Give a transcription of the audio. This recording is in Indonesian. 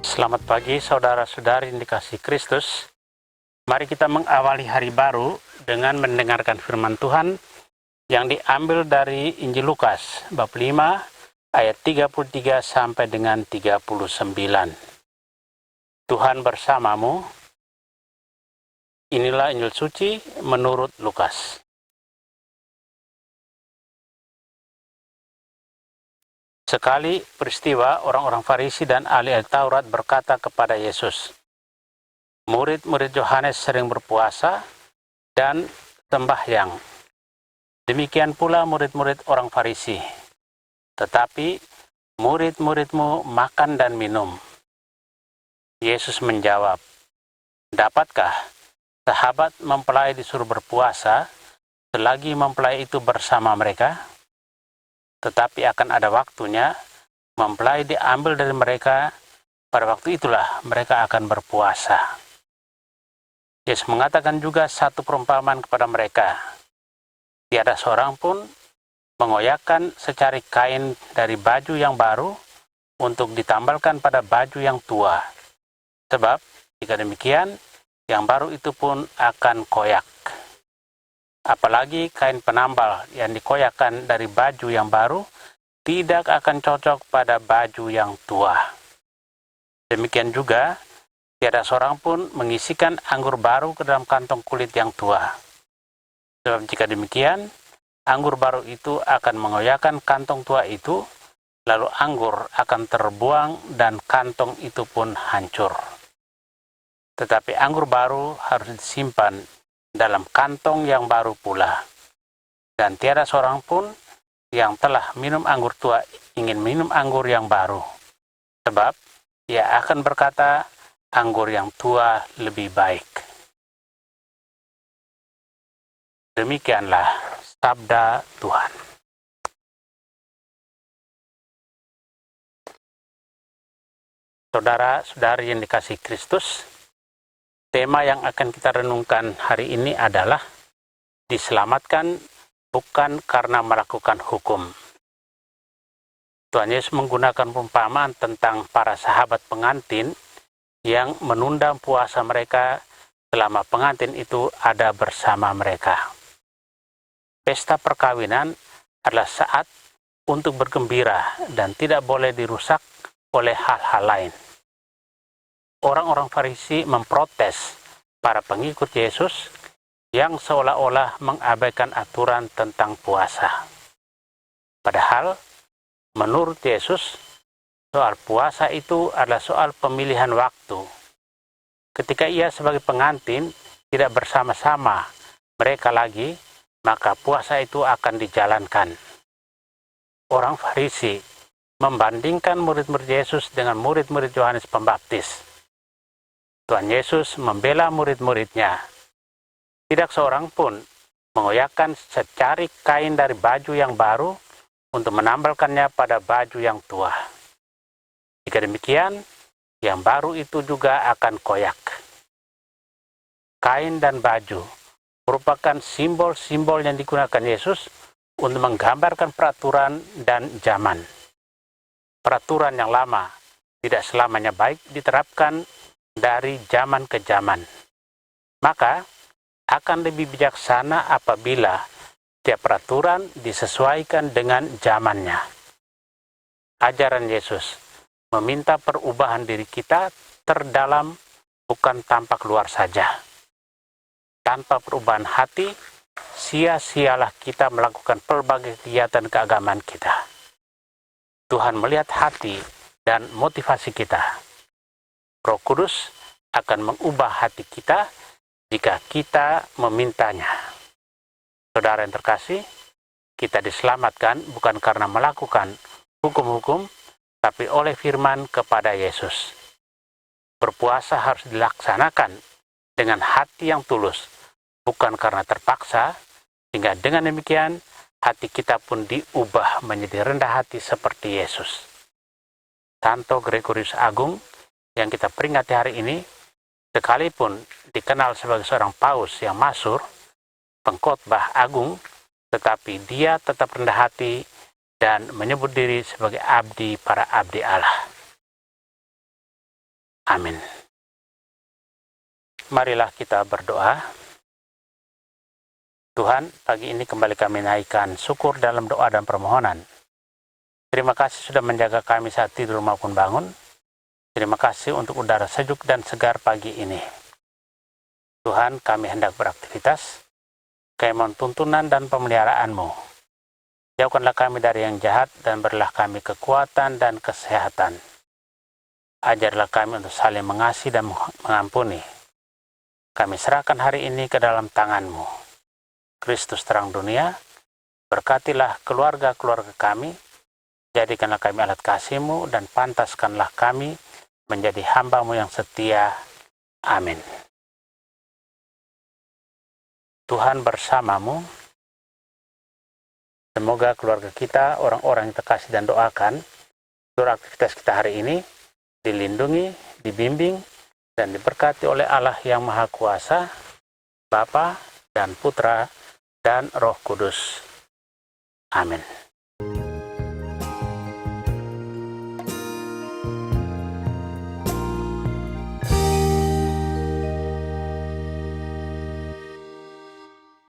Selamat pagi saudara-saudari yang dikasihi Kristus. Mari kita mengawali hari baru dengan mendengarkan firman Tuhan yang diambil dari Injil Lukas bab 5 ayat 33 sampai dengan 39. Tuhan bersamamu. Inilah Injil suci menurut Lukas. Sekali peristiwa, orang-orang Farisi dan ahli Taurat berkata kepada Yesus, "Murid-murid Yohanes sering berpuasa dan sembahyang. Demikian pula murid-murid orang Farisi. Tetapi murid-muridmu makan dan minum." Yesus menjawab, "Dapatkah sahabat mempelai disuruh berpuasa selagi mempelai itu bersama mereka? Tetapi akan ada waktunya mempelai diambil dari mereka, pada waktu itulah mereka akan berpuasa." Yesus mengatakan juga satu perumpamaan kepada mereka. Tiada seorang pun mengoyakkan secari kain dari baju yang baru untuk ditambalkan pada baju yang tua. Sebab jika demikian, yang baru itu pun akan koyak. Apalagi kain penambal yang dikoyakkan dari baju yang baru tidak akan cocok pada baju yang tua. Demikian juga, tiada seorang pun mengisikan anggur baru ke dalam kantong kulit yang tua. Sebab jika demikian, anggur baru itu akan mengoyakkan kantong tua itu, lalu anggur akan terbuang dan kantong itu pun hancur. Tetapi anggur baru harus disimpan dalam kantong yang baru pula. Dan tiada seorang pun yang telah minum anggur tua ingin minum anggur yang baru. Sebab ia akan berkata, anggur yang tua lebih baik. Demikianlah sabda Tuhan. Saudara-saudari yang dikasihi Kristus, tema yang akan kita renungkan hari ini adalah diselamatkan bukan karena melakukan hukum. Tuhan Yesus menggunakan perumpamaan tentang para sahabat pengantin yang menunda puasa mereka selama pengantin itu ada bersama mereka. Pesta perkawinan adalah saat untuk bergembira dan tidak boleh dirusak oleh hal-hal lain. Orang-orang Farisi memprotes para pengikut Yesus yang seolah-olah mengabaikan aturan tentang puasa. Padahal, menurut Yesus, soal puasa itu adalah soal pemilihan waktu. Ketika ia sebagai pengantin tidak bersama-sama mereka lagi, maka puasa itu akan dijalankan. Orang Farisi membandingkan murid-murid Yesus dengan murid-murid Yohanes Pembaptis. Tuhan Yesus membela murid-muridnya. Tidak seorang pun mengoyakkan secari kain dari baju yang baru untuk menambalkannya pada baju yang tua. Jika demikian, yang baru itu juga akan koyak. Kain dan baju merupakan simbol-simbol yang digunakan Yesus untuk menggambarkan peraturan dan zaman. Peraturan yang lama tidak selamanya baik diterapkan dari zaman ke zaman. Maka akan lebih bijaksana apabila setiap peraturan disesuaikan dengan zamannya. Ajaran Yesus meminta perubahan diri kita terdalam, bukan tampak luar saja. Tanpa perubahan hati, sia-sialah kita melakukan pelbagai kegiatan keagamaan kita. Tuhan melihat hati dan motivasi kita. Roh Kudus akan mengubah hati kita jika kita memintanya. Saudara yang terkasih, kita diselamatkan bukan karena melakukan hukum-hukum, tapi oleh firman kepada Yesus. Berpuasa harus dilaksanakan dengan hati yang tulus, bukan karena terpaksa, sehingga dengan demikian hati kita pun diubah menjadi rendah hati seperti Yesus. Santo Gregorius Agung yang kita peringati hari ini, sekalipun dikenal sebagai seorang paus yang masyhur, pengkhotbah agung, tetapi dia tetap rendah hati dan menyebut diri sebagai abdi para abdi Allah. Amin. Marilah kita berdoa. Tuhan, pagi ini kembali kami naikkan syukur dalam doa dan permohonan. Terima kasih sudah menjaga kami saat tidur maupun bangun. Terima kasih untuk udara sejuk dan segar pagi ini. Tuhan, kami hendak beraktivitas. Kami mohon tuntunan dan pemeliharaan-Mu. Jauhkanlah kami dari yang jahat dan berilah kami kekuatan dan kesehatan. Ajarlah kami untuk saling mengasihi dan mengampuni. Kami serahkan hari ini ke dalam tangan-Mu. Kristus terang dunia, berkatilah keluarga-keluarga kami, jadikanlah kami alat kasih-Mu dan pantaskanlah kami menjadi hamba-Mu yang setia. Amin. Tuhan bersamamu. Semoga keluarga kita, orang-orang yang terkasih dan doakan, seluruh aktivitas kita hari ini dilindungi, dibimbing, dan diberkati oleh Allah yang Maha Kuasa, Bapa dan Putra dan Roh Kudus. Amin.